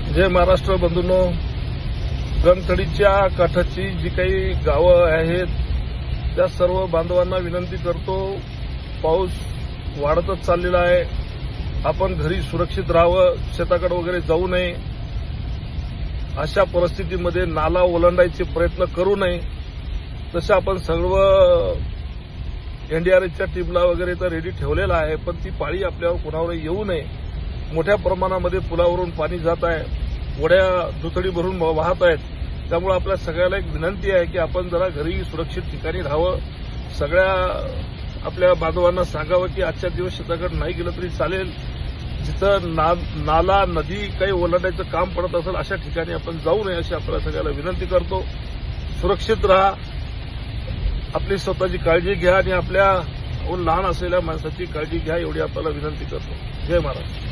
जय महाराष्ट्र बंधूंनो, गंगथडीच्या काठाची जी काही गावं आहेत त्या सर्व बांधवांना विनंती करतो, पाऊस वाढतच चाललेला आहे. आपण घरी सुरक्षित राहावं, शेताकडे वगैरे जाऊ नये. अशा परिस्थितीमध्ये नाला ओलांडायचे प्रयत्न करू नये. तसं आपण सर्व एनडीआरएफच्या टीमला वगैरे तर रेडी ठेवलेला आहे, पण ती पाळी आपल्यावर कोणावर येऊ नये. मोठ्या प्रमाणामध्ये पुलावरून पाणी जात आहे, ओढ्या दुथडी भरून वाहत आहेत. त्यामुळे आपल्या सगळ्याला एक विनंती आहे की आपण जरा घरी सुरक्षित ठिकाणी राहावं. सगळ्या आपल्या बांधवांना सांगावं की आजच्या दिवस शेताकडे नाही गेलं तरी चालेल. जिथं नाला नदी काही ओलांडायचं काम पडत असेल अशा ठिकाणी आपण जाऊ नये अशी आपल्याला सगळ्याला विनंती करतो. सुरक्षित राहा, आपली स्वतःची काळजी घ्या आणि आपल्या लहान असलेल्या माणसाची काळजी घ्या एवढी आपल्याला विनंती करतो. जय महाराष्ट्र.